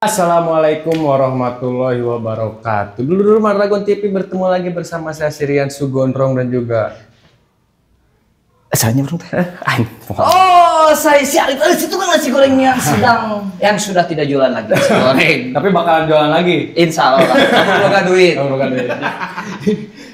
Assalamualaikum warahmatullahi wabarakatuh. Dulu Dragon TV bertemu lagi bersama saya Sirian Sugondrong dan juga Salahnya bro. Oh, saya siap. Itu kan nasi gorengnya yang sudah tidak jualan lagi nasi goreng. tapi bakalan jualan lagi. Insya Allah. Kamu gak duit.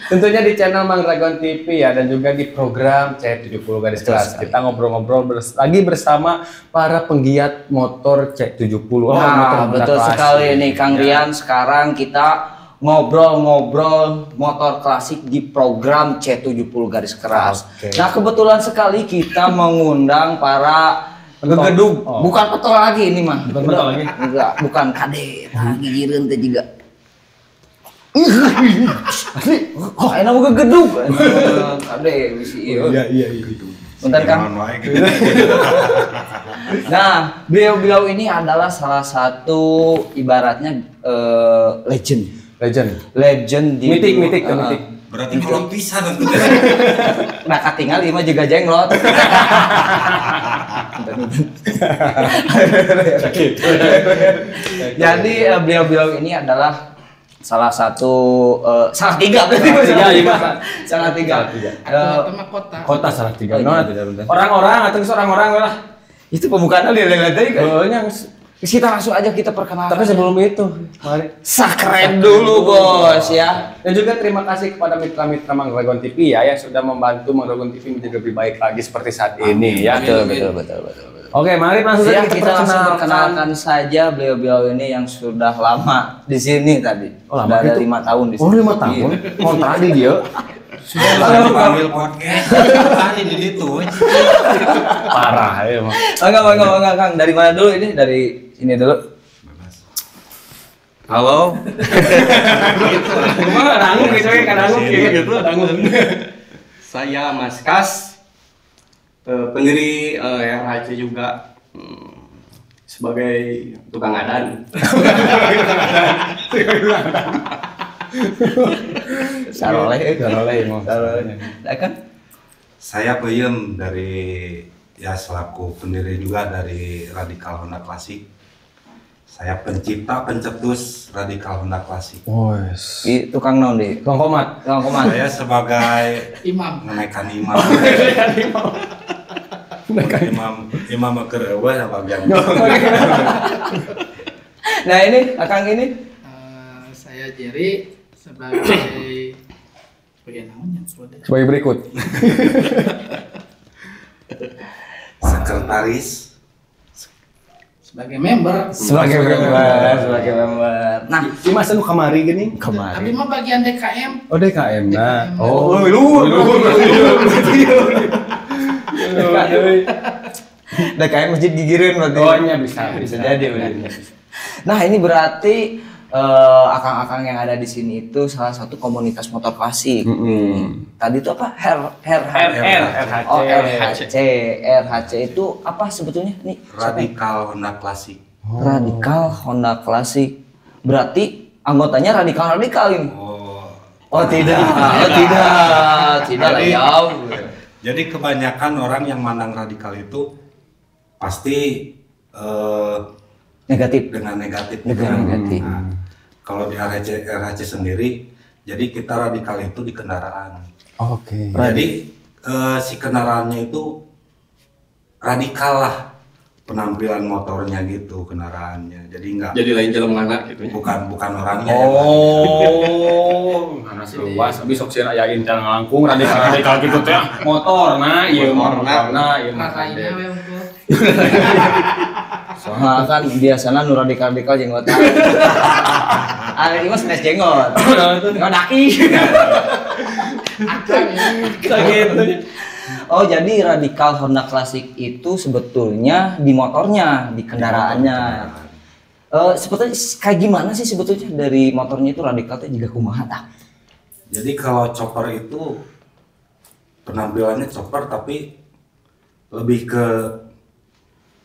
Tentunya di channel Mang Dragon TV ya, dan juga di program C70 Garis Keras. Kita ngobrol-ngobrol lagi bersama para penggiat motor C70. Nah, betul sekali nih Kang Rian. Sekarang kita ngobrol-ngobrol motor klasik di program C70 Garis Keras. Nah, kebetulan sekali kita mengundang para gegedug. Bukan petol lagi ini mah. Bukan petol lagi? Enggak, bukan kadet. Gigireun teh juga. Asli, enak mau gegedug. Kade bisi ieu. Iya. Bentar Kang. Nah, beliau ini adalah salah satu ibaratnya legend di mitik. Berarti kalau pisan itu. Nah, katinggal ieu mah juga jenglot. Jadi beliau ini adalah salah salah tiga berarti. Salah tiga. Kota salah tiga. Orang-orang atau orang-orang lah. Itu pembukaan lihat tadi kan. Oh, yang kita langsung aja kita perkenalkan. tapi sebelum itu, mari sakren dulu bos ya. Dan juga terima kasih kepada mitra-mitra Mang Dragon TV ya yang sudah membantu Mang Dragon TV menjadi lebih baik lagi seperti saat ini ya. Betul. Oke, mari langsung saja kita langsung perkenalkan saja beliau ini yang sudah lama di sini tadi. Oh, lama sudah ada itu? 5 tahun di sini. Oh, 5 tahun. Kontrak di dia. Sudah dipanggil podcast. Tadi di situ. Parah ya, Mang. Enggak, Kang. Dari mana dulu ini? Dari sini dulu. Halo. Gimana dangu gitu ya, dangu. Saya Mas Kas, pendiri RHC juga, sebagai tukang adan. Saroleh. Nah, kan? Saya Peyem dari selaku pendiri juga dari Radikal Honda Klasik. Saya pencipta pencetus Radikal Honda Klasik. Wes. Itu Kang naon di? Bang Komat. Saya sebagai Imam. menaikkan imam. Imam keur eueuh ya bagian. Nah, ini Kang ini Saya Jerry sebagai bagian namanya Sebagai berikut. Sekretaris. sebagai member. sebagai member. Nah, Di masa nu kamari gini. Tapi mah bagian DKM. Oh, DKM. Nah. oh, DKM Masjid Gigireun berarti. Oh, nya bisa jadi. Nah, ini berarti akang-akang yang ada di sini itu salah satu komunitas motor klasik. Tadi itu apa? RHC. Oh, RHC itu apa sebetulnya nih? Radikal Honda Klasik. Radikal Honda Klasik. Berarti anggotanya radikal ini. Oh, tidak. Tidak lah jauh. Jadi kebanyakan orang yang mandang radikal itu pasti Negatif. dengan negatif. Negatif. Nah, kalau di RHC sendiri, jadi kita radikal itu di kendaraan. Oke. Jadi si kendaraannya itu radikal lah penampilan motornya gitu kendaraannya. Jadi enggak. Jadi lain jalan mana gitu. Bukan orangnya. Oh, karena luas habis sok sieun aya intel ngalangkung radikal gitu teh. Motorna ieu motorna ieu Makanya we unggul. Soalnya kan biasanya nu radikal jenggot. Ini mas nes jenggot. Daki. gitu. Oh, jadi radikal Honda Klasik itu sebetulnya di motornya, di kendaraannya. Sebetulnya kayak gimana sih sebetulnya dari motornya itu radikalnya juga kumaha tah? Jadi kalau chopper itu penampilannya chopper tapi lebih ke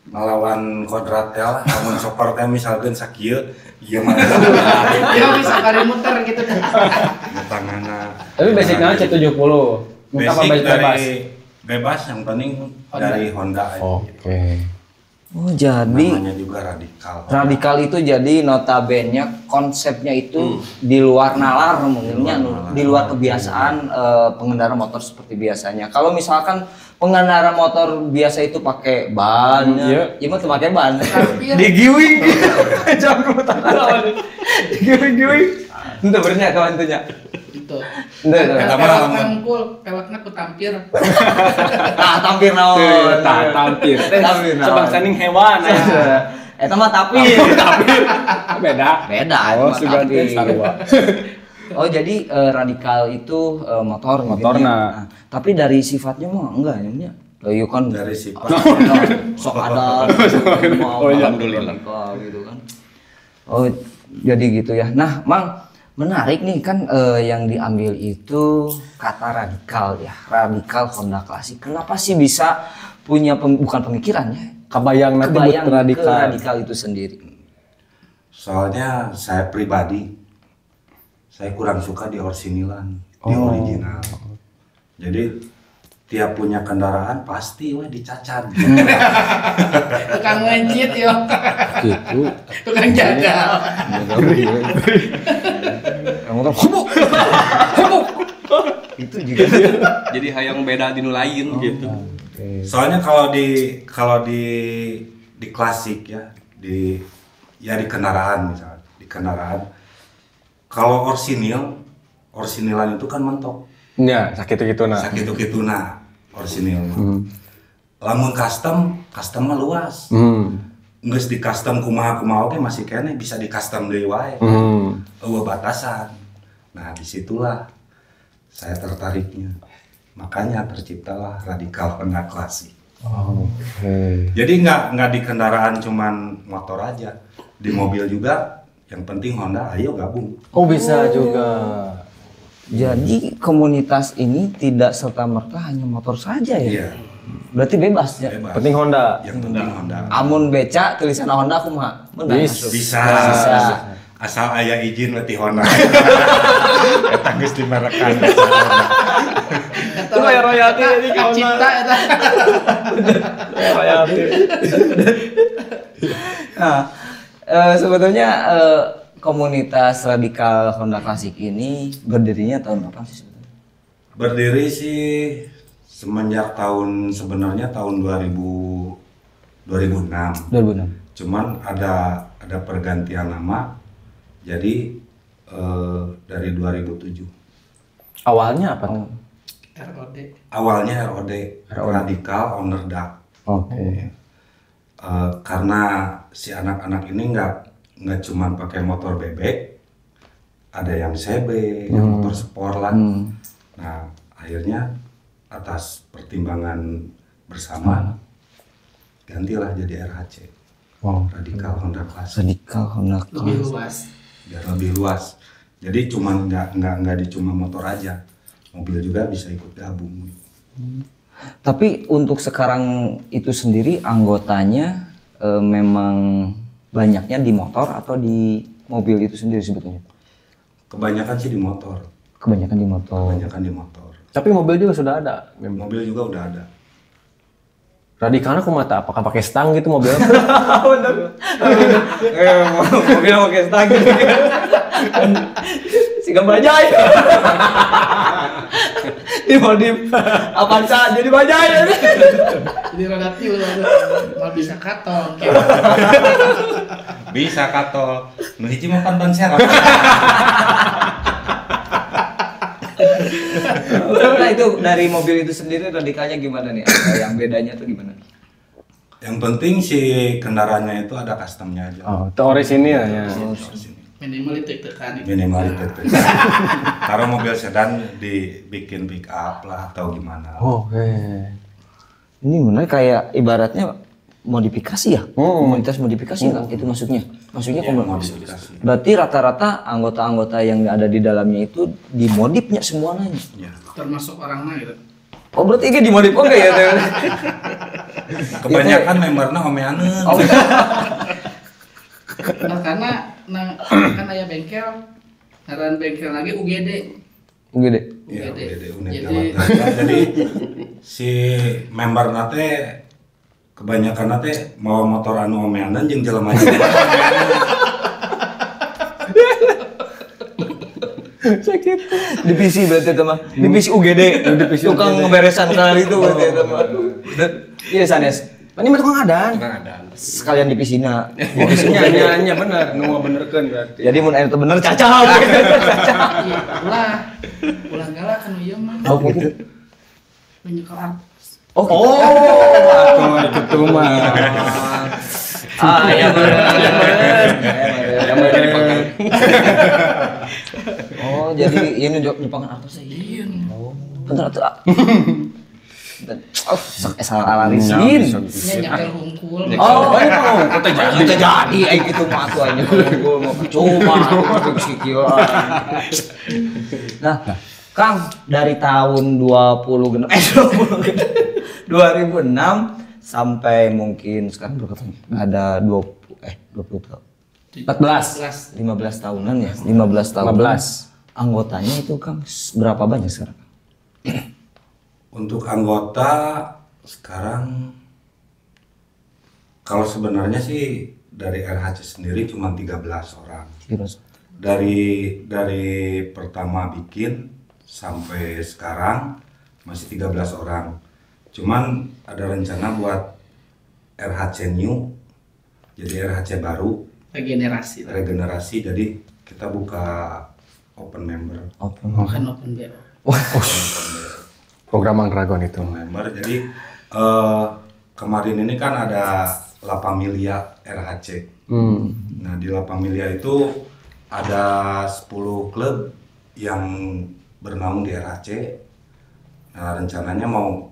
melawan kodrat ya, namun chopper teh misalkan sakieu ieu mah Ya bisa kali muter gitu. tanganna. Tapi basicnya C70. Muka apa Basic bebas? dari bebas yang penting dari Honda aja. Oke. Oh, jadi namanya juga radikal. radikal itu jadi notabene konsepnya itu di luar nalar mungkinnya, di luar kebiasaan pengendara motor seperti biasanya. Kalau misalkan pengendara motor biasa itu pakai ban, ya mah tuh pakai ban. Digiwing. Jangan tahu. Digiwing. Itu benernya kawan tunya. Itu. Enggak. Peleknya ku tampir. Tampir naon? Tampir. Tampir naon? Sebab saning hewan ya. Eta mah tapir. Beda. Oh, sudah sarua. Oh, jadi radikal itu motorna. Nah, tapi dari sifatnya mah enggak ya. Iya kan Dari sifat. sok ada. Oh, alhamdulillah. Gitu kan. Oh, jadi gitu ya. Nah, Mang, menarik nih kan yang diambil itu kata radikal ya, radikal Honda Classic. Kenapa sih bisa punya bukan pemikirannya? Kebayang nanti buat radikal itu sendiri. Soalnya saya pribadi, saya kurang suka di orsinilan, di original. Jadi tiap punya kendaraan pasti dicacat. Tukang ngejit yo. Gitu. Tukang jaga. Motor hubuk. Itu juga. Jadi hayang beda di nu lain gitu. Soalnya kalau di klasik ya, di kendaraan misalnya, di kendaraan. Kalau orsinilan itu kan mentok. Ya, sakit gitu Sakitu-kituna orsinil. Lamun custom mah luas. Geus di custom kumaha oke masih kene bisa di custom deui wae. Eueuh batasan. Nah, disitulah saya tertariknya. Makanya terciptalah radikal Honda Classic. Jadi nggak di kendaraan cuman motor aja, di mobil juga. Yang penting Honda, ayo gabung. Oh, bisa juga. Jadi komunitas ini tidak serta-merta hanya motor saja ya? Iya. Berarti bebas ya? Bebas. Penting Honda. Yang penting Honda. Amun beca tulisan Honda aku mah Bisa. Asal aya izin letih Honda. Eta geus dimerekan. Itu royalti jadi cipta eta. Royalti. Nah, sebetulnya komunitas radikal Honda Classic ini berdirinya tahun berapa sih sebetulnya? Berdiri sih semenjak sebenarnya tahun 2006. 2006. Cuman ada pergantian nama. Jadi dari 2007. Awalnya apa? ROD. Awalnya ROD. Radikal Owner Duck. Oke. Karena si anak-anak ini nggak cuma pakai motor bebek, ada yang CB, yang motor sport lah. Nah, akhirnya atas pertimbangan bersama gantilah jadi RHC. Radikal Honda Classic. Radikal Honda Lebih Classic. luas. Biar lebih luas. Jadi cuma nggak di cuma motor aja, mobil juga bisa ikut gabung. Tapi untuk sekarang itu sendiri anggotanya memang banyaknya di motor atau di mobil itu sendiri sebetulnya? Kebanyakan sih di motor. Kebanyakan di motor. Kebanyakan di motor. Tapi mobil juga sudah ada. Mobil juga udah ada. Radikalnya aku mata apakah pakai stang gitu mobil? Mobil pakai stang gitu. Siga bajai. Dimodif Avanza jadi bajai. Jadi rada tiu mau bisa katong. Bisa katol. Nu hiji mah pan ban serap. Nah, itu dari mobil itu sendiri radikalnya gimana nih? Yang bedanya tuh gimana? Yang penting si kendaraannya itu ada customnya aja. Oh, itu orisinil ya. Minimal itu tekan. Minimal itu. Kalau mobil sedan dibikin pick up lah atau gimana. Oke. Ini benar kayak ibaratnya modifikasi ya? Komunitas modifikasi nggak? Itu maksudnya? Maksudnya modifikasi. Berarti rata-rata anggota-anggota yang ada di dalamnya itu dimodifnya semuanya? Ya. Termasuk orangnya gitu. Oh, berarti ini dimodif oke ya? Kebanyakan membernya homeaneun. Oh, Nah, kan aya bengkel, ngaran bengkel lagi UGD. gede. Iya, UGD. unit Jadi gawat. Jadi si member nate kebanyakan teh mau motor anu omeanan jeung jelema sakit. Divisi berarti itu mah. Divisi UGD. Tukang ngeberesan kali itu berarti itu mah. Iya Sanes. Ini mah tukang adang. Sekalian divisina. Divisinya hanya bener, nu benerkeun berarti. Jadi mun aya teu bener cacat. Ulah galak anu ieu mah. Oh gitu. Menyekal artis. Oh, Itu mah. ya bener. Oh, jadi ini Jepangan apa sih? Iya. Oh, bentar atuh. Salah alarisin. Nya nyakel hungkul. Oh, kita jadi gitu mah atuh aja hungkul mau coba gitu sikil. Nah, Kang, dari tahun 2006 sampai mungkin sekarang berapa tahun? Ada 20 tahun. 15 tahunan ya. 15 tahun. 15. Anggotanya itu Kang berapa banyak sekarang? Untuk anggota sekarang kalau sebenarnya sih dari RHC sendiri cuma 13 orang. Dari pertama bikin sampai sekarang masih 13 orang. Cuman ada rencana buat RHC new, jadi RHC baru, regenerasi. Jadi kita buka open member. Bukan open BO. Program Anggragon itu. Member. Jadi kemarin ini kan ada La Familia RHC. Nah di La Familia itu ada 10 klub yang bernaung di RHC. Nah rencananya mau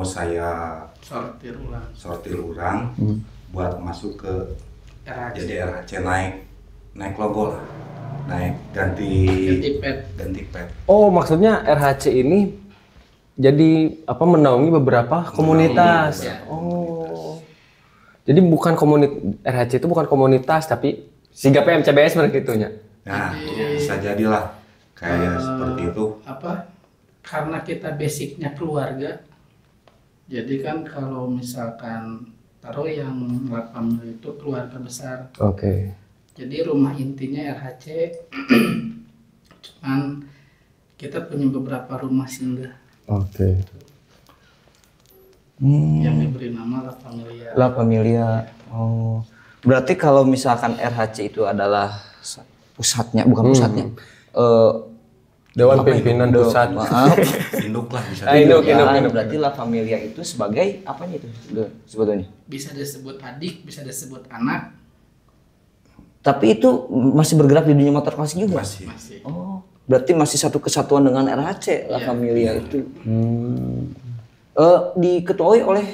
saya sortir ulang buat masuk ke RHC. Jadi RHC naik logo lah, naik ganti pet. Oh, maksudnya RHC ini jadi apa menaungi beberapa komunitas. Ya. Oh. Jadi bukan RHC itu bukan komunitas tapi sigap MCBS begitunya. Nah, bisa jadilah kayak seperti itu. Karena kita basicnya keluarga. Jadi kan kalau misalkan taruh yang 8 itu keluarga besar. Oke. Jadi rumah intinya RHC. Cuman kita punya beberapa rumah singgah. Oke. Yang diberi nama La Familia. La Familia. Oh. Berarti kalau misalkan RHC itu adalah pusatnya, bukan pusatnya. Dewan Pimpinan Pusat. Maaf. Induk lah bisa. Induk. Berarti La Familia itu sebagai apanya itu sebetulnya? Bisa disebut adik, bisa disebut anak. Tapi itu masih bergerak di dunia motor klasik juga? Masih. Oh, berarti masih satu kesatuan dengan RHC La Familia itu. Diketuai oleh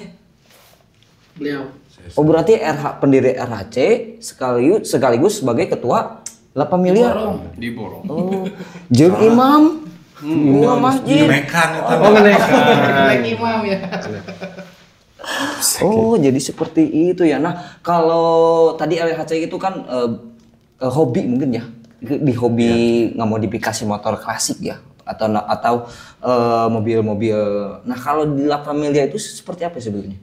Beliau. Oh, berarti pendiri RHC sekaligus sebagai ketua La Familia. Di Borong. Oh, jeung imam. Imam masjid. Mekan itu. Imam ya. Oh, jadi seperti itu ya. Nah, kalau tadi RHC itu kan hobi mungkin ya. Di hobi ngemodifikasi motor klasik ya atau mobil-mobil. Nah, kalau di La Familia itu seperti apa sebetulnya?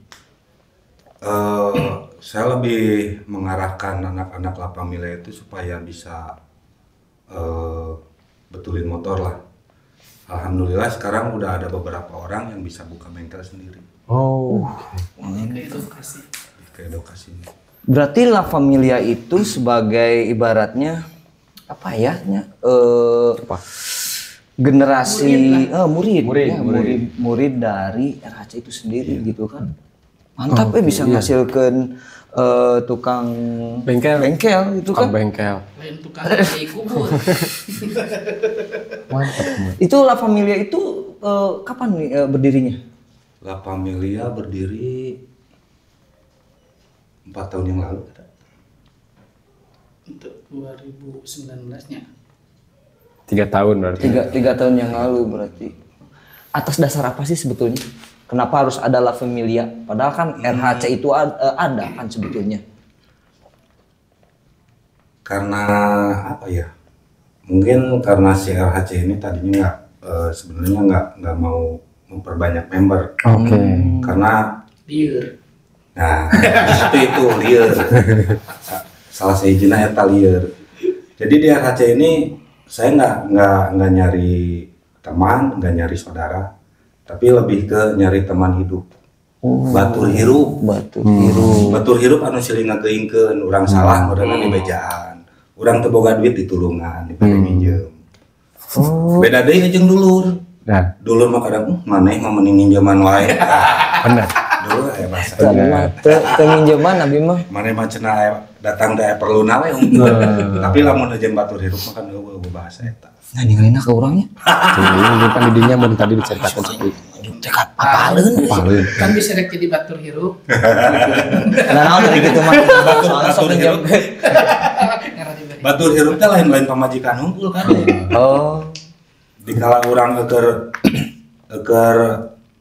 Saya lebih mengarahkan anak-anak La Familia itu supaya bisa betulin motor lah. Alhamdulillah sekarang udah ada beberapa orang yang bisa buka bengkel sendiri. Oh. Ke edukasi. Berarti La Familia itu sebagai ibaratnya apa ya? Generasi murid dari RHC itu sendiri gitu kan. Mantap bisa menghasilkan tukang bengkel itu kan. Bengkel. Lain tukang dari kubur. Mantap. Itu La Familia itu kapan nih berdirinya? La Familia berdiri 4 tahun yang lalu. Untuk 2019-nya. 3 tahun berarti. 3 tahun yang lalu berarti. Atas dasar apa sih sebetulnya? Kenapa harus ada La Familia? Padahal kan RHC itu ada kan sebetulnya. Karena apa ya? Mungkin karena si RHC ini tadinya sebenarnya nggak mau memperbanyak member. Oke. Karena Liur. Nah, itu lieur. Salah sahijina eta lieur. Jadi di RHC ini saya nggak nyari teman, nggak nyari saudara, tapi lebih ke nyari teman hidup. Batur hirup. Batur hirup anu silih ngageingkeun urang salah modalna di bejaan. Urang teu boga duit ditulungan, diberi minjem. Beda deui jeung dulur. Nah, Dulur mah kadang maneh mah mending minjeman wae. benar. Dulu aya bahasa. Teu minjeman abi mah. Maneh mah cenah datang teh perlu nawe tapi lamun aja batur hirup mah kan eueuh bahasa eta. Nah, ninggalina ke urangnya. Ini kan didinya mau tadi diceritakan seperti itu. Cekat apaleun. Kan bisa rek jadi batur hirup. Nah, naon dari kitu mah. Soalnya sok minjem. Batur hirup teh lain-lain pamajikan hungkul kan. Oh. Dikala urang eker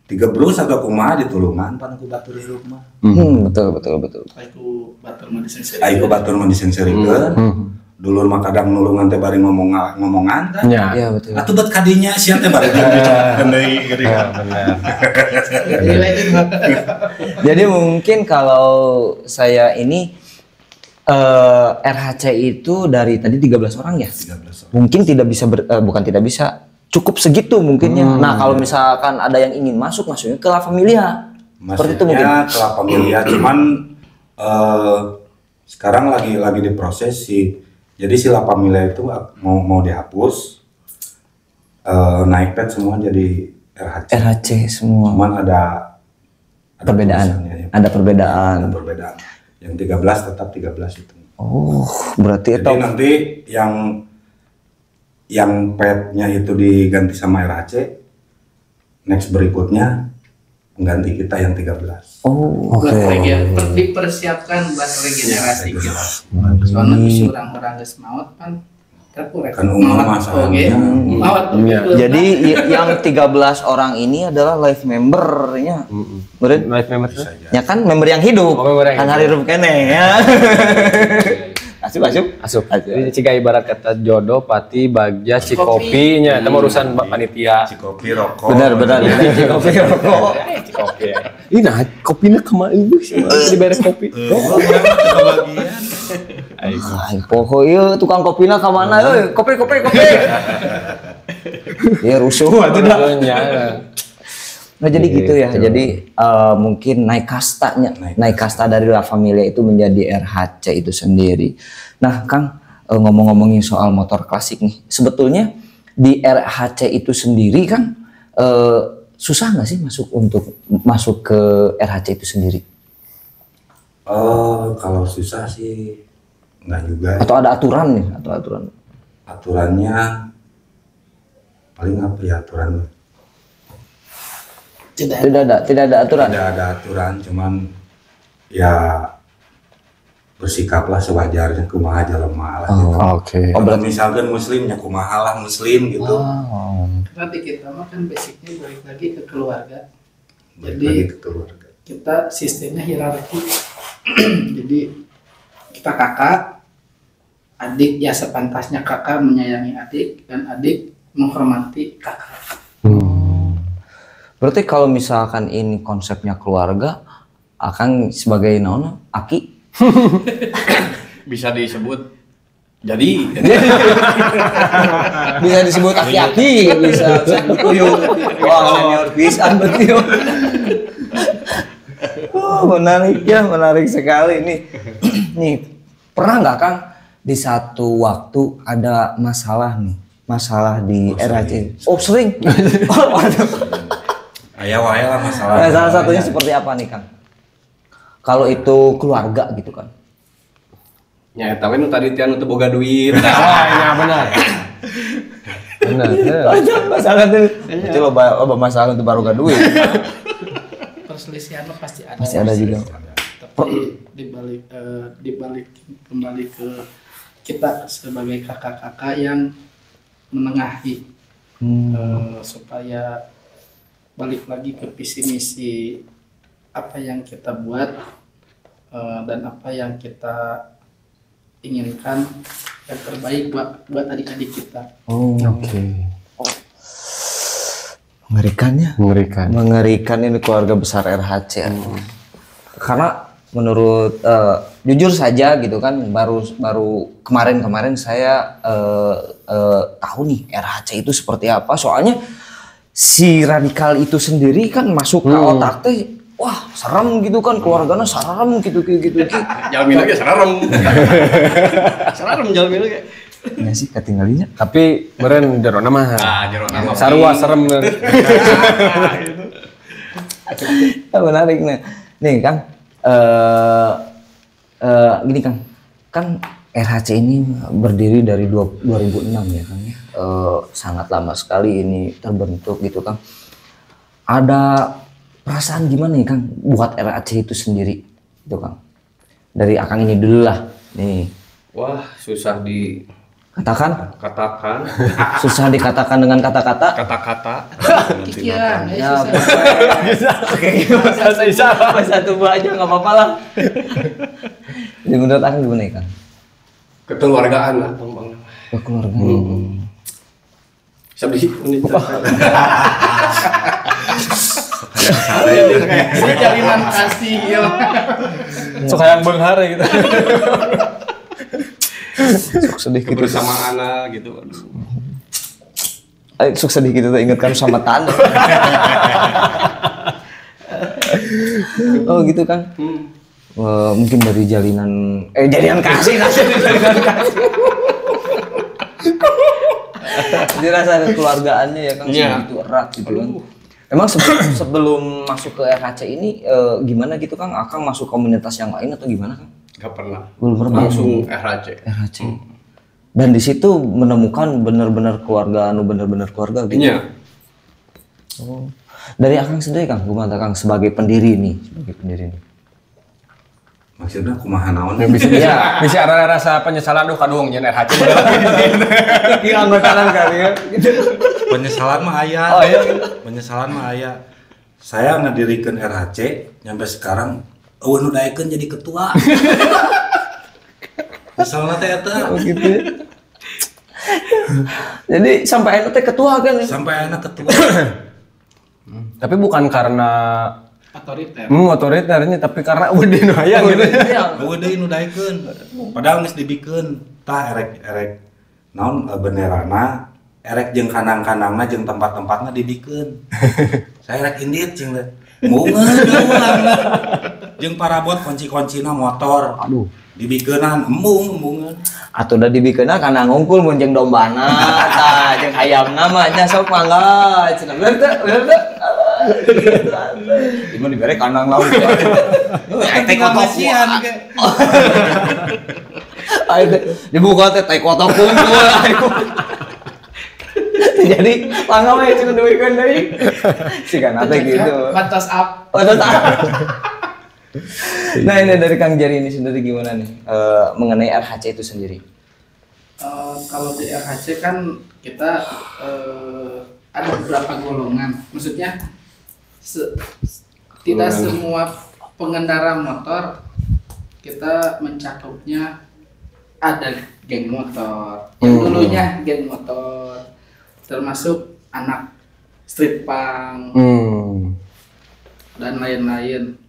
13 atau kumaha ditulungan pan ku batur hirup mah. Betul. Aku batur mah disenseri. Ayo batur mah disengserikeun. Dulur mah kadang nulungan teh bari ngomongan kan. Iya, betul. Atuh bet kadinya sia teh bari dicokeun deui geuning. Benar. Jadi mungkin kalau saya ini RHC itu dari tadi 13 orang ya? 13 orang. Mungkin tidak bisa bukan tidak bisa, cukup segitu mungkinnya. Nah, kalau misalkan ada yang ingin masuknya ke La Familia. Seperti itu mungkin. Masuknya ke La Familia cuman sekarang lagi diproses sih. Jadi si La Familia itu mau dihapus, naik pet semua jadi RHC. RHC semua. Cuman ada Perbedaan. tulisannya ya. Ada perbedaan. Ada perbedaan. Yang 13 tetap 13 itu. Oh, berarti Jadi nanti yang petnya itu diganti sama RHC, next berikutnya mengganti kita yang 13. Oh, Buat dipersiapkan buat regenerasi gitu. Soalnya bisa orang-orang geus maot kan terkurek. Kan umur masalahnya. Maot. jadi yang 13 orang ini adalah live membernya. Meureun? Live member Bisa aja. Ya kan member yang hidup. Oh, member yang Kan hidup. hari hidup kene ya. Asup. Jadi jika ibarat kata jodoh, pati, bagja, cikopinya, itu urusan panitia. Cikopi, rokok. Benar. Kopi rokok. Cikopi. Ini nah, kopinya kemana itu sih? Diberi kopi. Kebagian. Ay, poho ieu tukang kopina ka mana euy? Kopi. Ya rusuh atuh dah. Nah, jadi gitu ya. Jadi mungkin naik kastanya, naik kasta dari La Familia itu menjadi RHC itu sendiri. Nah, Kang, ngomong-ngomongin soal motor klasik nih. Sebetulnya di RHC itu sendiri kan susah nggak sih masuk ke RHC itu sendiri? Kalau susah sih enggak juga. Atau ada aturan nih, Aturannya paling apa ya aturannya? Tidak ada aturan. Tidak ada aturan, cuman ya bersikaplah sewajarnya kumaha jelema lah gitu. Oke. Kalau misalkan muslimnya kumaha lah muslim gitu. Nanti kita mah kan basicnya balik lagi ke keluarga. Balik Jadi lagi ke keluarga. kita sistemnya hierarki. Jadi kita kakak, adik ya sepantasnya kakak menyayangi adik dan adik menghormati kakak. Berarti kalau misalkan ini konsepnya keluarga, akan sebagai naon? Aki? Bisa disebut jadi Bisa disebut aki-aki, bisa yuk. Wah, senior pisan berarti yuk. Menarik sekali nih. Nih, pernah nggak Kang di satu waktu ada masalah di RHC? Oh, sering. Aya wae lah masalah. Nah, salah satunya seperti apa nih Kang? Kalau itu keluarga gitu kan? nya eta we nu tadi teh anu teu boga duit. Ya benar. Banyak masalah tuh. Itu loba masalah untuk baru gak duit. Perselisihan mah pasti ada. Pasti ada juga. Tapi dibalik kembali ke kita sebagai kakak-kakak yang menengahi supaya balik lagi ke visi misi apa yang kita buat dan apa yang kita inginkan yang terbaik buat adik-adik kita. Oke. Mengerikan ya? Mengerikan. Mengerikan ini keluarga besar RHC. Karena menurut jujur saja gitu kan, baru kemarin saya tahu nih RHC itu seperti apa. Soalnya si radikal itu sendiri kan masuk ke otak teh, wah serem gitu kan, keluarganya serem gitu. Jalmi lagi serem. Serem jalmi lagi. Ya sih ketinggalinya. Tapi meren jerona mah. Jero nama. Sarua serem. Ya, menarik nih Kang. Gini Kang, kan RHC ini berdiri dari 2006 ya Kang ya. Sangat lama sekali ini terbentuk gitu Kang. Ada perasaan gimana nih Kang buat RHC itu sendiri gitu Kang? Dari Akang ini dulu lah nih. Wah, susah Katakan, susah dikatakan dengan kata-kata. Pikiran, Ya, susah. oke, satu aja nggak apa-apa lah. Jadi menurut Akang gimana ya Kang? kekeluargaan lah, Bang. Keluarga. Sedih ini. Ini jalinan kasih ya. Sok hayang beunghar gitu. Sok sedih gitu. Bersama anak gitu. Sok sedih gitu tuh ingatkan sama tanah. Oh gitu Kang. Mungkin dari jalinan kasih. Jadi rasa kekeluargaannya ya Kang segitu erat gitu kan. Emang sebelum masuk ke RHC ini gimana gitu Kang? Akang masuk komunitas yang lain atau gimana Kang? Gak pernah. Belum pernah. Langsung RHC. Dan di situ menemukan benar-benar keluarga, benar-benar keluarga gitu. Iya. Oh. Dari Akang sendiri Kang, gimana Kang sebagai pendiri nih? Maksudnya kumaha naon? Bisa ada rasa penyesalan kadung nyen RHC. Iya anggotaan kali ya. Penyesalan mah aya. Oh, iya. Penyesalan mah aya. Saya ngedirikan RHC nyampe sekarang eueuh nu daekeun jadi ketua. Misalnya teh eta. Oh gitu ya. Jadi sampai akhirnya teh ketua kan ya? Sampai anak ketua. Tapi bukan karena Otoriter. tapi karena udah nu hayang gitu. Eueuh deui nu daekeun. Padahal geus dibikeun tah erek naon benderana, erek jeung kanang-kanangna jeung tempat-tempatna dibikeun. Saya erek indit cing teh. Mungeun jeung parabot kunci-kuncina motor. Aduh. Dibikeunan embung. Atau udah dibikeuna kana ngungkul mun jeung dombana tah jeung ayamna mah nya sok mangga cenah bener teh. Iman dibere kandang laut. Teh kotokian ke. Ayo dibuka teh kotok kumpul. Jadi mangga we cenah duikeun deui. Siga teh gitu. Batas up. Nah ini dari Kang Jari ini sendiri gimana nih mengenai RHC itu sendiri? Kalau di RHC kan kita ada beberapa golongan. Maksudnya tidak semua pengendara motor kita mencakupnya. Ada geng motor, yang dulunya geng motor, termasuk anak street punk dan lain-lain.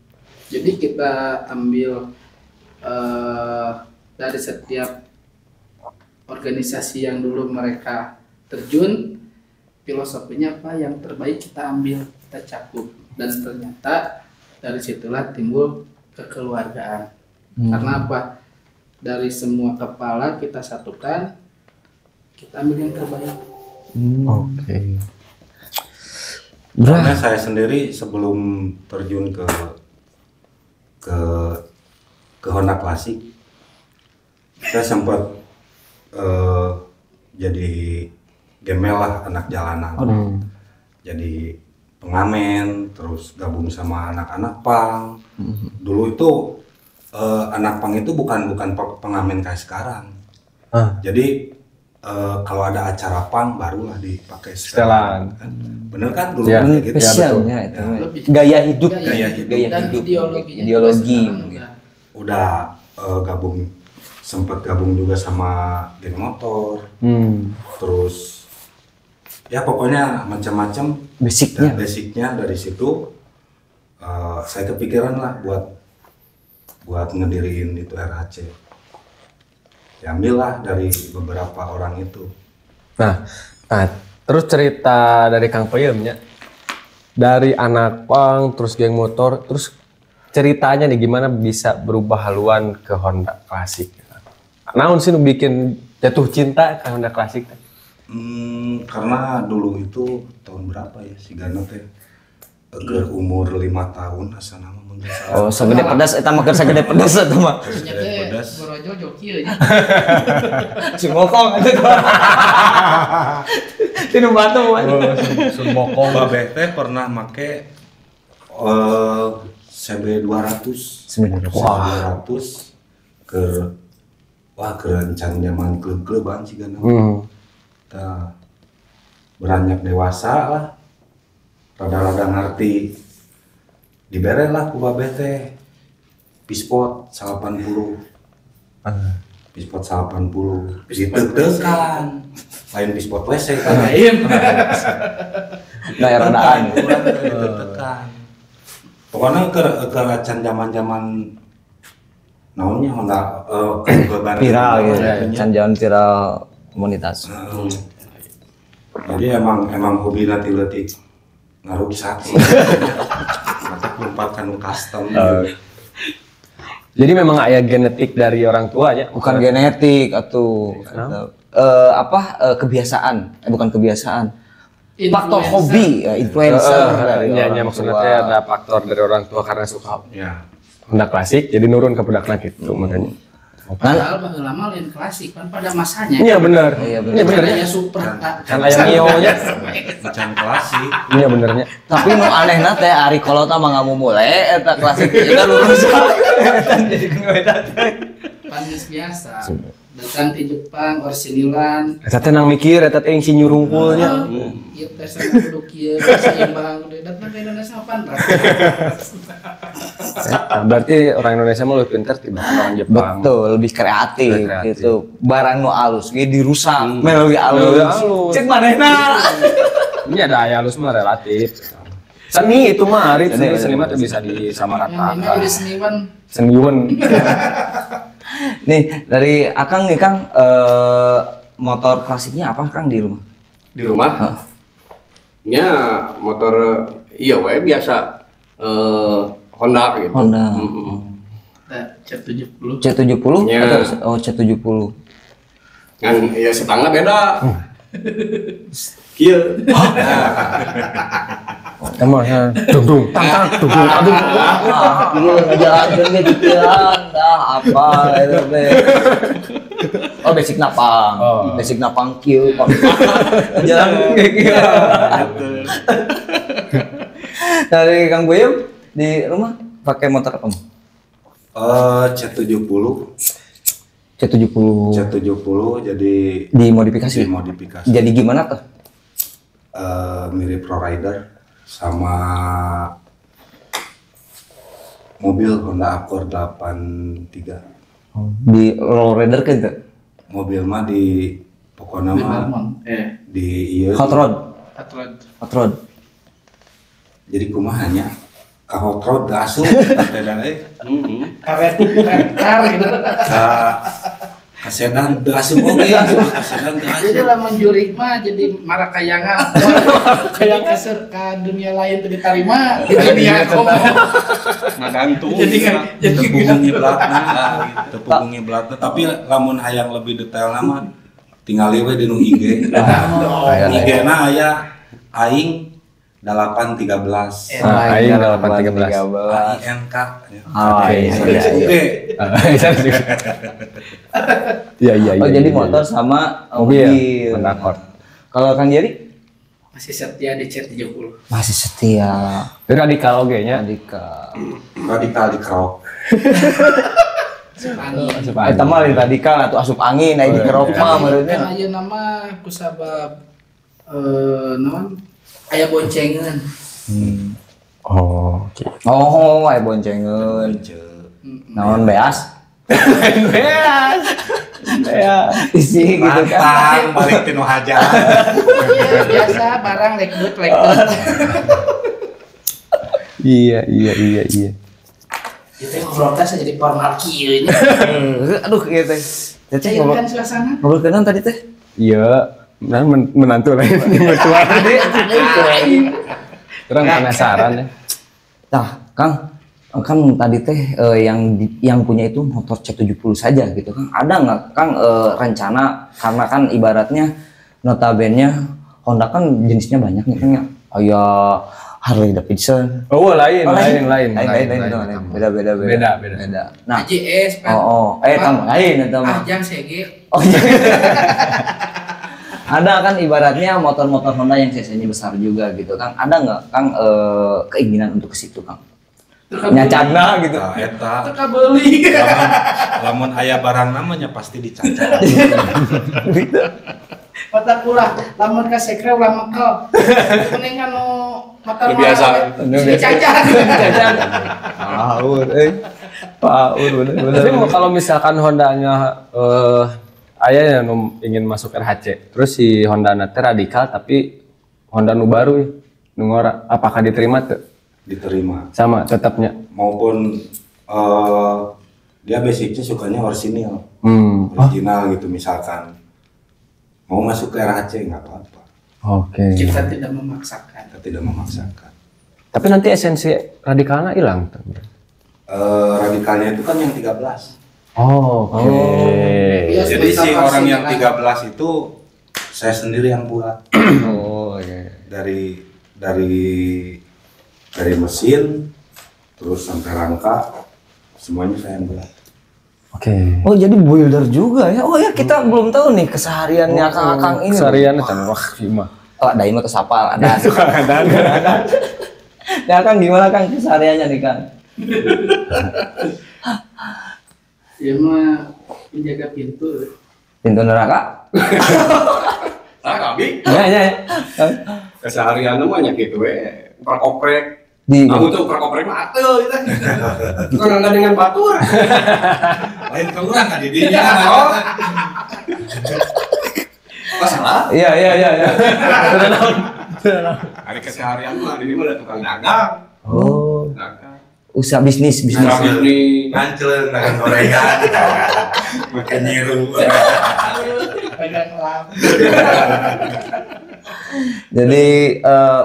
Jadi kita ambil dari setiap organisasi yang dulu mereka terjun, filosofinya apa yang terbaik kita ambil, kita cakup, dan ternyata dari situlah timbul kekeluargaan. Karena apa? Dari semua kepala kita satukan, kita ambil yang terbaik. Oke. Karena saya sendiri sebelum terjun ke Honda Klasik, saya sempat jadi gembel lah, anak jalanan. Jadi pengamen, terus gabung sama anak-anak pang. Dulu itu anak pang itu bukan pengamen kayak sekarang. Jadi kalau ada acara pang barulah dipakai setelan. Bener kan dulu ya, gitu. Spesialnya itu. Gaya hidup. Dan Ideologi. Udah sempat gabung juga sama geng motor. Terus ya pokoknya macam-macam. Basicnya dari situ saya kepikiran lah buat buat ngediriin itu RHC. Diambillah dari beberapa orang itu. Nah, terus cerita dari Kang Peyem ya. Dari anak pang, terus geng motor, terus ceritanya nih gimana bisa berubah haluan ke Honda Classic. Naon sih nu bikin jatuh cinta ke Honda Classic? Karena dulu itu tahun berapa ya si Gana teh umur 5 tahun asa nama Oh, segede pedas eta mah keur sagede pedas eta mah. Ternyata Borojo joki nya. Si mokong eta. Tinu batu mah. Sun mokong. Babeh teh pernah make CB200. ke rencang zaman klub-kluban sih kan. Kita beranjak dewasa lah. Rada-rada ngerti. Dibere lah ku babeh teh pispot 80. Pispot 80. Ditekan. Lain pispot WC kan. Daya radaan. Ditekan. Pokoknya ke acan zaman-zaman naonnya Honda viral gitu ya. Can viral komunitas. Jadi emang hobi nanti letik ngaruksak sih. Mata kumpulkan custom. Jadi memang ayah genetik dari orang tua ya? Bukan genetik atau kebiasaan, bukan kebiasaan. Faktor hobi, influencer. Iya, maksudnya ada faktor dari orang tua karena suka Ya. Honda Classic, jadi nurun ke budak gitu makanya. Padahal baheula mah lain klasik kan pada masanya. Iya benar. Iya benar. Iya benernya. Kayak super Kan ayam Mio-nya. Macam klasik. Iya benernya. Tapi nu anehna teh ari kolota mah ngamu mulai eta klasik ieu kan lulus. Eta jadi eta teh. panis biasa. Datang di Jepang orsinilan. Eta teh nang mikir eta teh insinyur unggulnya. Ieu teh sama kudu kieu seimbang deui datang ke Indonesia pandra. Berarti orang Indonesia mah lebih pintar dibanding orang Jepang. Betul, lebih kreatif gitu. Barang nu alus ge dirusak, melalui alus. Cek manehna. Ini ada aya halus mah relatif. Seni itu mah hari seni mah tuh bisa disamaratakan. Yang jadi seniman. Seniun. Nih, dari Akang nih Kang, motor klasiknya apa Kang di rumah? Di rumah? Ya motor iya we biasa Honda gitu. Honda. C70. C70 Ya. atau C70. Kan ya setangnya beda. Kieu. Emang ya dung tang aduh. Iya ngejalanin ge dikieuan dah apa itu teh. Oh basic napang. Basic napang kieu Pak. Jalan kayak kieu. Dari Kang Boyem di rumah pakai motor apa? C70. C70. C70 jadi Dimodifikasi. dimodifikasi. Jadi gimana tuh? Mirip Pro Rider sama mobil Honda Accord 83. Di Lowrider kan itu? Mobil mah di pokoknya Di mah Balmont. di iya. Hot Rod. Hot Rod. Jadi kumahanya ka Hot Rod gak asup beda Karet kar gitu. ka sedan teu asup oge. Ka sedan teu Jadi asup. lah menjurik mah jadi marakayangan. Kayak kasar ke dunia lain tuh diterima di dunia komo. Ngagantung. Jadi kan jadi Tepungnya belatna tepungnya belatna tapi lamun hayang lebih detail nama tinggal we di nu IG. IG na aya aing 813. Aing 813. AINK. Oke. Iya. Oh jadi motor sama mobil Honda Accord. Kalau Kang Jerry? masih setia di C70. Masih setia. Itu radikal oge nya. Radikal di kerok. Angin. Eta mah radikal atau asup angin naik di kerok mah menurutnya. Kan aja nama kusabab naon aya boncengan. Oh, oke. Oh, aya boncengeun. Naon beas? Beas. Ya, isi gitu kan. Tang balik tinu hajar. Iya, biasa barang lekdut. Iya. Itu ngobrol teh jadi formal kieu nya. Aduh ieu teh. Teteh Cairkan suasana. ngobrol kenaon tadi teh? Iya, menantu lain mertua. Kurang penasaran ya. Nah, Kang, kan tadi teh yang punya itu motor C70 saja gitu kan. Ada nggak Kang rencana, karena kan ibaratnya notabene Honda kan jenisnya banyak nih Kang ya. Kayak Harley Davidson. Oh, lain. Beda. Nah, AJS kan. Tam lain atau mah. Ajang CG. Oh, iya. Ada kan ibaratnya motor-motor Honda yang cc-nya besar juga gitu Kang. Ada nggak Kang keinginan untuk ke situ Kang? Nyacana gitu. Nah, eta Teka beli. lamun aya barang namanya pasti dicacat. Mata kulah, lamun ka sekre ulah mekel. Kuning anu motor Biasa. Cacat. Paur bener. Tapi kalau misalkan Hondanya ayah yang ingin masuk RHC, terus si Honda nanti radikal tapi Honda nu baru ya, nu ngora, apakah diterima tuh? Diterima. Sama tetapnya. Maupun dia basicnya sukanya orisinil, original gitu misalkan. Mau masuk ke RHC nggak apa-apa. Oke. Kita tidak memaksakan. Kita tidak memaksakan. Tapi nanti esensi radikalnya hilang tuh. Radikalnya itu kan yang 13. Oh, oke. Iya, Jadi si sebentar orang sih, yang kan. 13 itu saya sendiri yang buat. Oh, iya. Dari mesin terus sampai rangka semuanya saya yang buat. Oke. Oh, jadi builder juga ya. Oh ya, kita belum tahu nih kesehariannya Kang ini. Kesehariannya kan wah gimana? Oh, ada imut sapal, ada. Ya Kang, gimana Kang kesehariannya nih Kang? Ya mah penjaga pintu. Pintu neraka? Kami Ya. keseharian namanya gitu perkoprek. Di Kamu tuh perkoprek mah atuh itu. Bukan enggak dengan batur. Lain keluar nggak di dinya. Oh. Masalah. Iya. Hari keseharian mah ini mah tukang dagang. Oh, Dagang. usaha bisnis. Dagang ini Ngancel dengan gorengan. Makan nyiru. Pegang lam. Jadi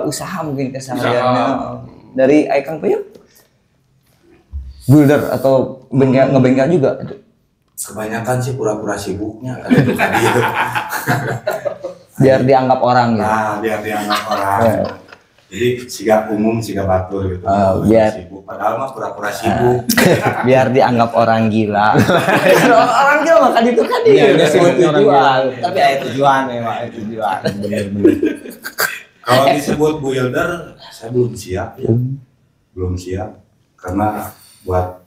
usaha mungkin kesehariannya dari Kang Puyuh? Builder atau ngebengkel juga? Kebanyakan sih pura-pura sibuknya kan itu tadi itu. Biar dianggap orang gitu. Nah, biar dianggap orang. Jadi siga umum, siga batur gitu. Biar- Sibuk. Padahal mah pura-pura sibuk. Biar dianggap orang gila. Orang gila makan itu kan Iya, dia disebut orang tujuan. Tapi ada tujuan ya, Pak, ada tujuan. Bener. Kalau disebut builder, saya belum siap ya. Belum siap. Karena buat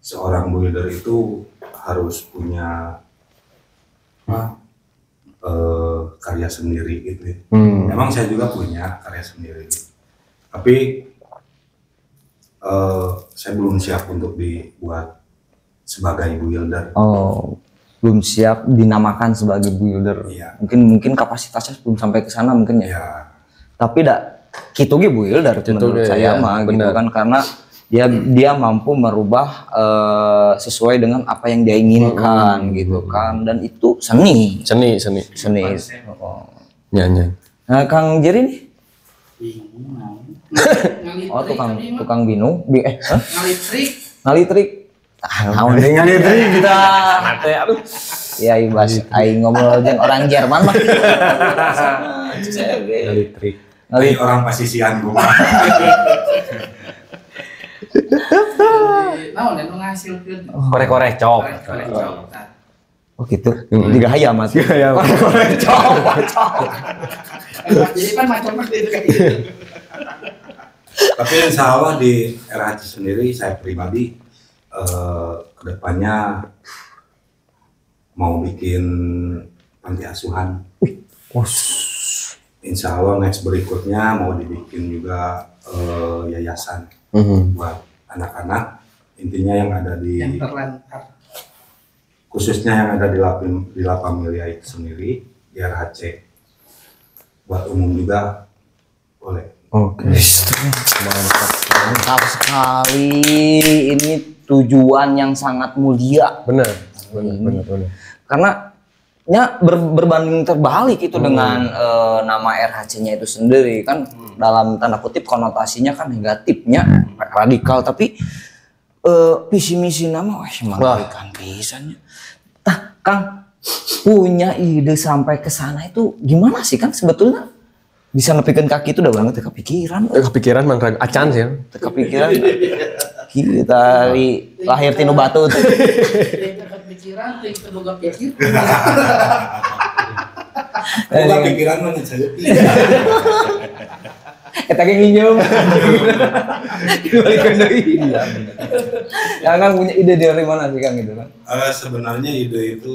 seorang builder itu harus punya karya sendiri gitu ya. Emang saya juga punya karya sendiri. Tapi saya belum siap untuk dibuat sebagai builder. Oh, belum siap dinamakan sebagai builder. Iya. Mungkin kapasitasnya belum sampai ke sana mungkin ya. Ya, Tapi kitu ge builder menurut ge, saya iya, mah gitu bener. kan, karena dia mampu merubah sesuai dengan apa yang dia inginkan gitu kan, dan itu seni. Oh. Nyanyi. Nah, Kang Jerry nih, Bingung mau. oh tukang binung, Ngalitrik. ngalitrik. Naon deui ngalitrik kita. Ya ibas aing ngobrol jeung orang Jerman mah. Elektrik. ini orang pasisian gua. Naon anu ngahasilkeun. Korek-korek cok. Oh gitu. Juga hayam mas. Hayam. Jadi kan macam itu kan. Tapi insya Allah di RHC sendiri saya pribadi kedepannya mau bikin panti asuhan. Insya Allah next berikutnya mau dibikin juga yayasan buat anak-anak, intinya yang ada di Yang terlantar. khususnya yang ada di La Familia itu sendiri di RHC, buat umum juga boleh. Oke. Mantap. Mantap sekali. Ini tujuan yang sangat mulia. Bener. Karena berbanding terbalik itu dengan nama RHC-nya itu sendiri kan dalam tanda kutip konotasinya kan negatifnya radikal, tapi visi misi nama mengerikan pisannya. Nah, Kang punya ide sampai ke sana itu gimana sih Kang sebetulnya? Bisa nepikeun kaki itu udah banget kepikiran. Kepikiran Mang Rang acan sih. Kepikiran. Kita lahir tinu batu tuh. Pikiran, ting boga pikir. Boga pikiran mah ngeceut. Eta ge nginjem. Dibalikeun deui. Ya Kang punya ide dari mana sih Kang itu kan? Sebenarnya ide itu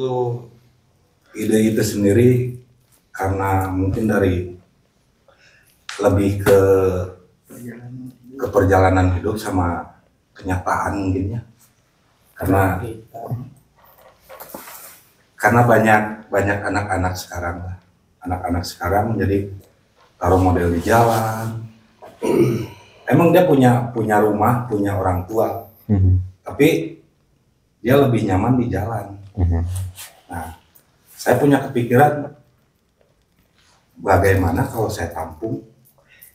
sendiri karena mungkin dari lebih ke perjalanan hidup sama kenyataan mungkinnya. Karena banyak anak-anak sekarang lah. Anak-anak sekarang jadi taruh model di jalan. Emang dia punya rumah, punya orang tua. Tapi dia lebih nyaman di jalan. Nah, saya punya kepikiran bagaimana kalau saya tampung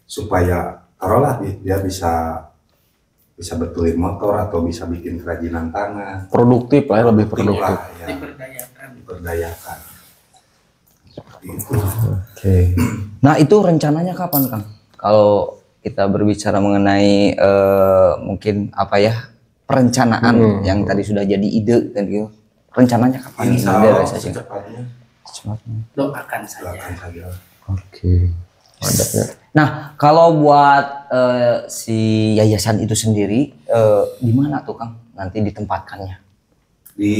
supaya taruhlah dia bisa betulin motor atau bisa bikin kerajinan tangan. Produktif lah, lebih produktif. Ya, diperdayakan. Seperti itu. Oke. Nah itu rencananya kapan Kang? Kalau kita berbicara mengenai mungkin apa ya perencanaan yang tadi sudah jadi ide dan gitu, rencananya kapan? Insya Allah secepatnya. Doakan saja. Doakan saja. Oke. Mantapnya. Nah kalau buat si yayasan itu sendiri di mana tuh Kang nanti ditempatkannya? Di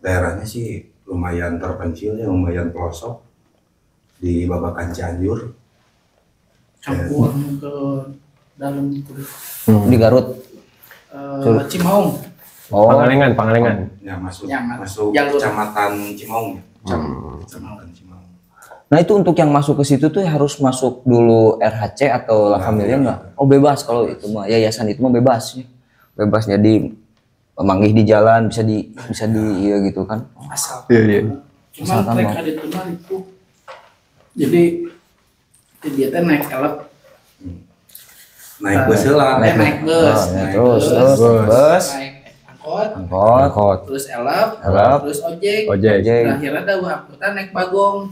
daerahnya sih lumayan terpencil ya, lumayan pelosok di Babakan Cianjur. Campur ke dalam itu. Di Garut. Cimaung. Oh. Pangalengan. Ya masuk jalur. Kecamatan Cimaung ya. Kecamatan Cimaung. Nah itu untuk yang masuk ke situ tuh harus masuk dulu RHC atau La Familia enggak? Oh bebas kalau itu mah yayasan itu mah bebas ya. Bebas jadi memanggih di jalan bisa di iya gitu kan. Asal. Iya. Cuman mereka itu mah itu. Jadi dia teh naik elep. Naik bus lah. Naik bus. Terus bus. Naik angkot. Angkot. Terus elep. Terus ojek. Akhirnya ada angkutan naik bagong.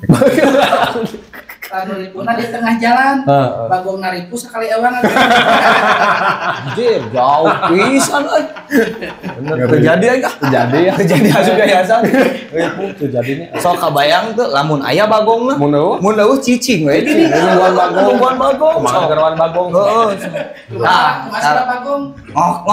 Lalu ribuna di tengah jalan. Bagong naripu sekali ewan. Anjir, jauh pisan euy. Bener terjadi aja. Terjadi asup yayasan. Terjadinya. Sok kabayang tuh lamun aya bagongna. Mun eueuh cicing we di nungguan bagong. Kumaha gerawan bagong. Heeh. Nah, masalah bagong. Ngok.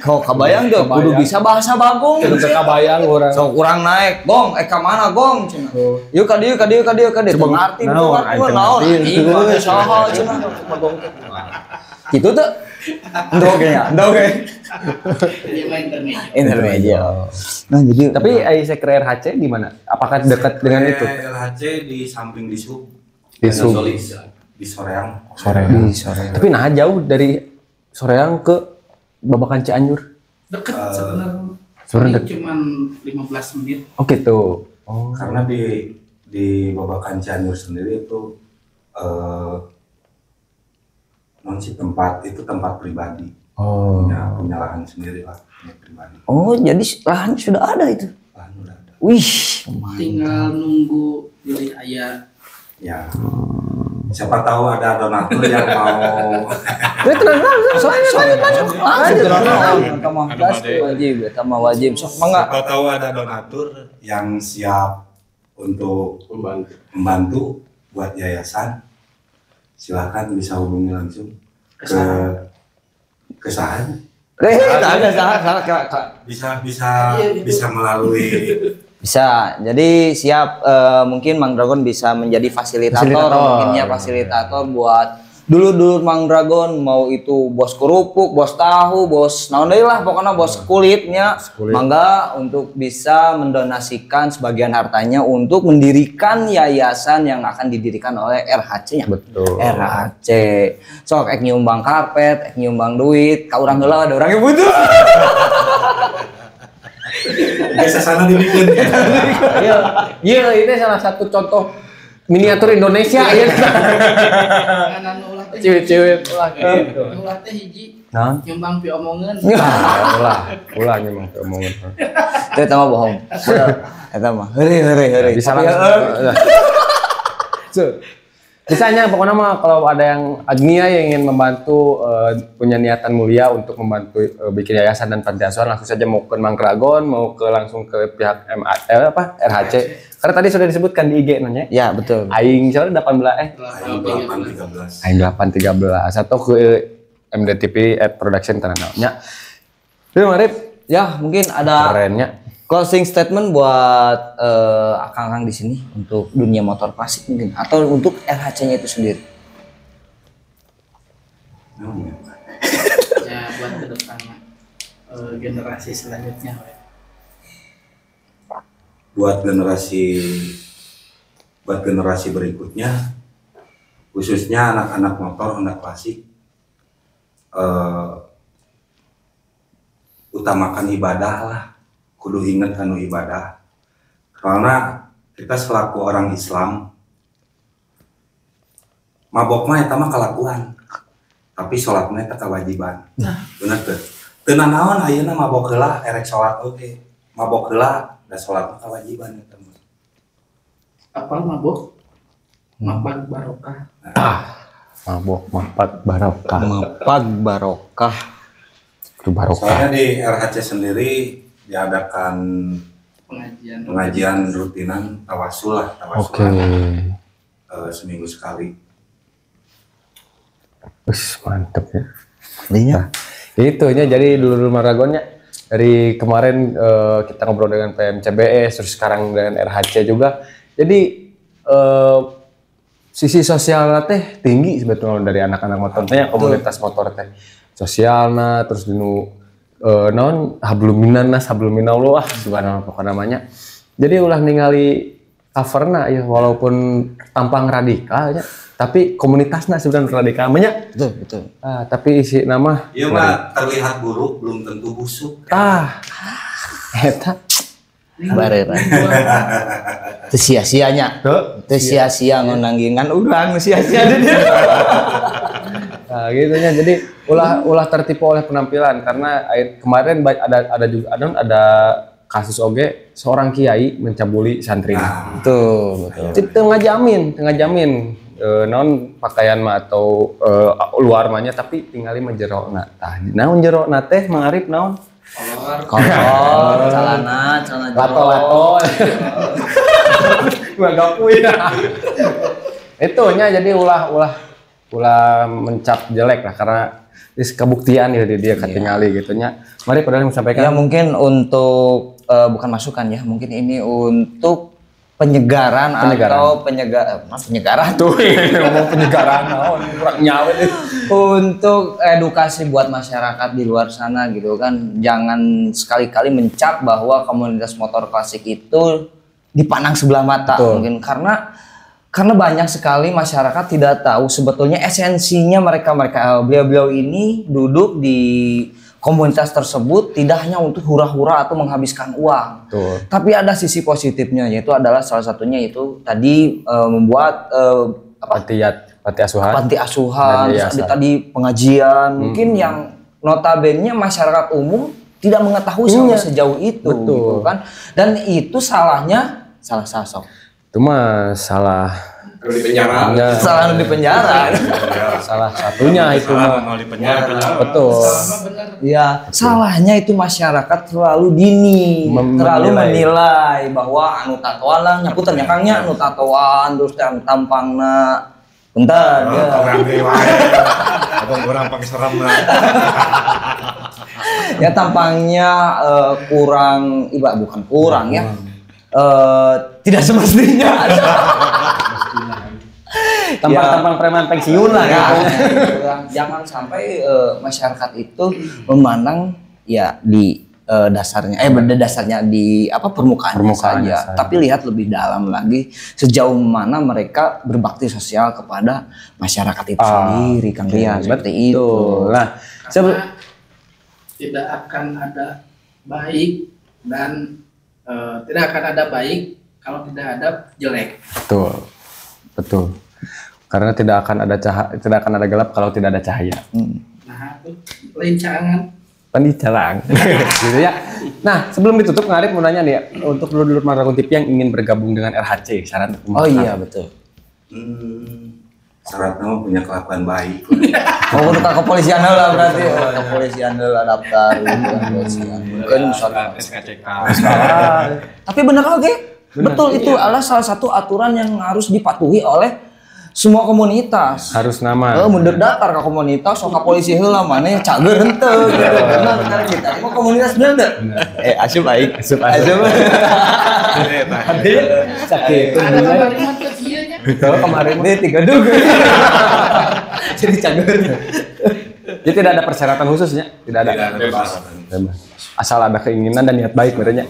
Kau kabayang deh, kudu bisa bahasa bagong. Kudu kabayang urang. Sok urang naik, gong, ka mana gong cenah. Yuk ka dieu ngerti naon. Ieu saha cenah bagong teh. Kitu teh. Endog ge. Dia main Intermedia. Nah, jadi Tapi sekre RHC di mana? Apakah dekat dengan itu? LHC di samping di Sub. Di Sub. Di Soreang. Tapi nah jauh dari Soreang ke Babakan Cianjur. Deket sebenarnya. Sebenarnya Cuman 15 menit. Oh gitu. Oh. Karena di Babakan Cianjur sendiri itu non si tempat pribadi. Oh. Punya lahan sendiri lah, punya pribadi. oh, jadi lahan sudah ada itu. Lahan udah ada. Wih, Tinggal nunggu beli ayah. Ya. Siapa tahu ada donatur yang mau wajib. Sok mangga. siapa tahu ada donatur yang siap untuk membantu buat yayasan. Silakan bisa hubungi langsung ke saya. Bisa melalui Bisa. Jadi siap mungkin Mang Dragon bisa menjadi fasilitator mungkin ya fasilitator buat dulur-dulur Mang Dragon, mau itu bos kerupuk, bos tahu, bos naon deui lah pokoknya bos kulitnya, mangga untuk bisa mendonasikan sebagian hartanya untuk mendirikan yayasan yang akan didirikan oleh RHC nya. Betul. RHC. Sok ek nyumbang karpet, ek nyumbang duit, ka urang heula ada urang yang butuh. Biasa sana dibikin. Iya, ini salah satu contoh miniatur Indonesia ya. Anu ulah teh Cewek-cewek lah gitu. ulah teh hiji Nah, nyumbang pi omongan. ulah memang omongan. Itu eta mah bohong. Eta mah heureuy. Bisa Tapi, Misalnya pokoknya mah kalau ada yang Agnia yang ingin membantu punya niatan mulia untuk membantu bikin yayasan dan panti asuhan, langsung saja mau ke Mang Dragon, mau ke langsung ke pihak RHC. Karena tadi sudah disebutkan di IG nanya. ya betul. Aing soalnya 18 Aing 813. Aing 813 atau ke MDTP @production tanahnya. Itu Marip Ya, mungkin ada kerennya. closing statement buat akang-akang di sini untuk dunia motor klasik mungkin atau untuk RHC-nya itu sendiri. Ya buat kedepannya generasi selanjutnya. Buat generasi berikutnya, khususnya anak-anak motor Honda klasik, utamakan ibadah lah, kudu inget anu ibadah, karena kita selaku orang Islam mabok mah eta mah kalakuan, tapi sholat mah eta kewajiban. Bener tuh. Teu naon ayeuna mabok heula erek sholat oge, mabok heula da sholat mah kewajiban eta mah. Apal mabok? Mabak barokah. Mabok mapat barokah. Mapag barokah. Itu barokah. Soalnya di RHC sendiri diadakan pengajian rutinan tawasul lah, Oke. seminggu sekali. Wis mantep ya. Iya. Itunya jadi dulu maragonnya dari kemarin kita ngobrol dengan PMCBS terus sekarang dengan RHC juga. Jadi sisi sosialnya teh tinggi sebetulnya dari anak-anak motor teh komunitas motor teh. Sosialna terus dinu naon habluminallah subhanallah pokoknya namanya. Jadi ulah ningali coverna ya walaupun tampang radikalnya tapi komunitasnya sebenarnya radikal banyak. Betul. Tapi isi nama Iya mah terlihat buruk belum tentu busuk. eta Barera. Teu sia-sianya. Teu sia-sia ngonanggingan urang sia-sia deui. Nah, gitunya jadi ulah tertipu oleh penampilan karena kemarin ada juga ada kasus oge seorang kiai mencabuli santri. Betul. Tengah jamin non pakaian mah atau luar mahnya tapi tinggali menjerona. Tah naon jerona teh mangarip naon? Kolor, celana jero. Lato. Magapuy. Itunya jadi ulah mencap jelek lah karena kebuktian ya dia ketingali gitunya. Mari padahal Ya sampaikan. mungkin untuk bukan masukan ya, mungkin ini untuk penyegaran. Atau penyegaran tuh ngomong penyegaran kurang nyawet. Untuk edukasi buat masyarakat di luar sana gitu kan, jangan sekali-kali mencap bahwa komunitas motor klasik itu dipandang sebelah mata. Betul. Mungkin karena banyak sekali masyarakat tidak tahu sebetulnya esensinya beliau ini duduk di komunitas tersebut tidak hanya untuk hura-hura atau menghabiskan uang. Betul. Tapi ada sisi positifnya, yaitu adalah salah satunya itu tadi membuat panti asuhan. Terus ada tadi pengajian, mungkin yang notabene masyarakat umum tidak mengetahui sampai sejauh itu. Gitu kan. Dan itu salah sok. Itu mah salah Kalau di penjara. Salah di penjara. Salah satunya itu mah. Mau di penjara. Betul. Ya, salahnya itu masyarakat terlalu dini, terlalu menilai bahwa anu tatoan lah, nyaputan ya Kangnya anu tatoan terus tampangna bentar ya. Abang orang pakai serem lah. Ya tampangnya bukan kurang ya. Tidak semestinya. Tampang-tampang preman pensiun lah Ya, gitu. jangan sampai masyarakat itu memandang ya di dasarnya pada dasarnya di permukaannya Permukaannya saja, saja. tapi lihat lebih dalam lagi sejauh mana mereka berbakti sosial kepada masyarakat itu sendiri, Kang Rian, seperti itu. Betul. Nah, Karena tidak akan ada baik dan tidak akan ada baik kalau tidak ada jelek. betul. Betul. Karena tidak akan ada tidak akan ada gelap kalau tidak ada cahaya. Nah, itu lencangan. Pendicalang. Gitu ya. Nah, sebelum ditutup Ngarip mau nanya nih ya, untuk dulur-dulur Mandragon TV yang ingin bergabung dengan RHC, syarat Oh iya betul. Syaratnya punya kelakuan baik. Oh untuk kepolisian lah berarti. Kepolisian lah daftar kepolisian. Bukan misalnya. SKCK. Tapi benar oke. Betul itu adalah salah satu aturan yang harus dipatuhi oleh semua komunitas. Harus nama. Mundur datar ke komunitas, sok ka polisi heula maneh cager henteu gitu. Benar karena kita ini mah komunitas bener teu? Asup aing. Asup. Sakit. Ada kalimat kecilnya. Betul kemarin Ini 3 dug. Jadi cager. jadi tidak ada persyaratan khususnya, tidak ada. Tidak ada bebas. Bebas. Asal ada keinginan dan niat baik berarti.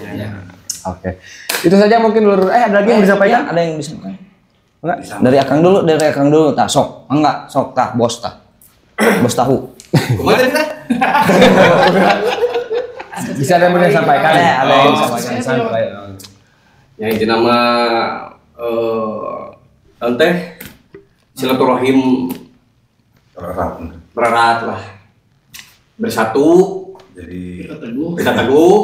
Oke. Itu saja mungkin dulur. Ada lagi yang disampaikan? Ada yang disampaikan? Enggak? Dari Akang dulu, tah sok. Enggak, sok tah bos tah. Bos tahu. Kemarin teh. Bisa ada yang mau disampaikan? Ada yang Oh, disampaikan. Sampaikan. Yang inti nama teh silaturahim berat lah. Bersatu, Jadi Kita teguh. kita teguh,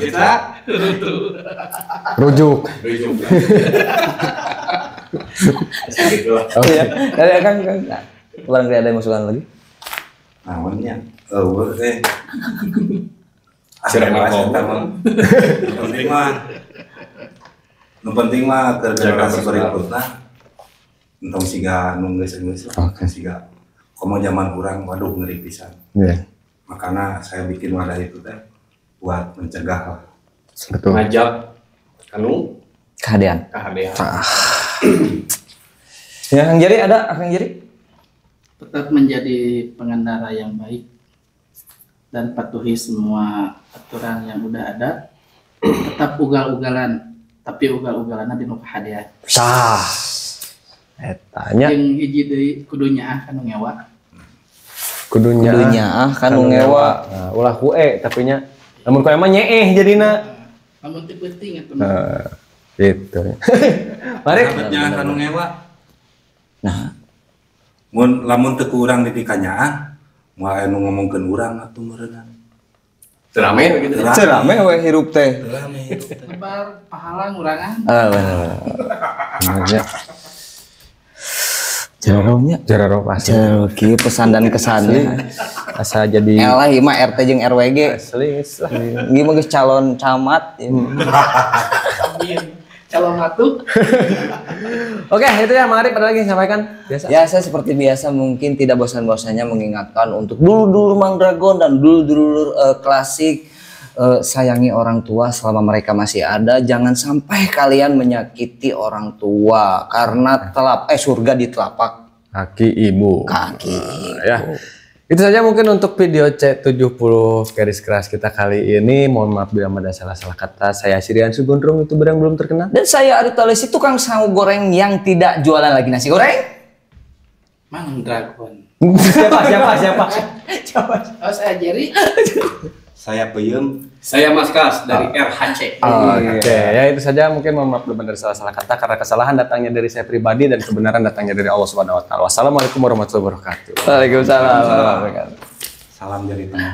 kita Rujuk. berujung. Gitu lah. Oh iya. Dari Akang kurang ada yang masukan lagi? namanya boleh. Sirah Bebas, ngomong. kita mah. Nu penting mah ke generasi berikutnya. Entong siga nu geus siga komo zaman urang waduh ngeri pisan. Iya. Makanya saya bikin wadah itu teh buat mencegah lah. Betul. Ngajak kanu Kehadian. kehadean. Ya, Kang Jeri ada, Kang Jeri? Tetap menjadi pengendara yang baik dan patuhi semua aturan yang udah ada. Tetap ugal-ugalan, tapi ugal-ugalanna di nu kahadian. Sah. Etanya Yang hiji deui kudunya anu ngewa. kudunya. Kudunya kan nu ngewa. Nah, ulah kue tapi nya namun kue mah nyeeh jadina. Namun teu penting atuh. Gitu. Mari. Sahabatnya kanu ngewa. Nah, Mun lamun teu kurang di tikanyaan, moal anu ngomongkeun urang atuh meureunna. Terame begitu. cerame we hirup teh. Lebar pahala ngurangan. Benar. Benernya. Jaromnya. Jararo pasti. Jaro kieu pesan dan kesannya. Asa jadi Elah ieu mah RT jeung RWG. asli lah. Ieu mah geus calon camat. Amin. Calon matu. Oke, itu ya mari pada lagi sampaikan. Biasa. Ya, saya seperti biasa mungkin tidak bosan-bosannya mengingatkan untuk dulur-dulur Mandragon dan dulur-dulur klasik, sayangi orang tua selama mereka masih ada. Jangan sampai kalian menyakiti orang tua karena surga di telapak Kaki ibu. kaki. Ya. Itu saja mungkin untuk video C70 garis keras kita kali ini. Mohon maaf bila ada salah-salah kata. Saya Sirian Sugondrong, YouTuber yang belum terkenal. Dan saya Arita Lesi, tukang sagu goreng yang tidak jualan lagi nasi goreng. Mandragon. Siapa? Oh, saya Jerry. Saya Peyem. Saya Mas Kas dari RHC. Oke, ya itu saja mungkin mohon maaf bila ada salah-salah kata karena kesalahan datangnya dari saya pribadi dan kebenaran datangnya dari Allah Subhanahu wa taala. Wassalamualaikum warahmatullahi wabarakatuh. Waalaikumsalam warahmatullahi wabarakatuh. Salam dari tengah.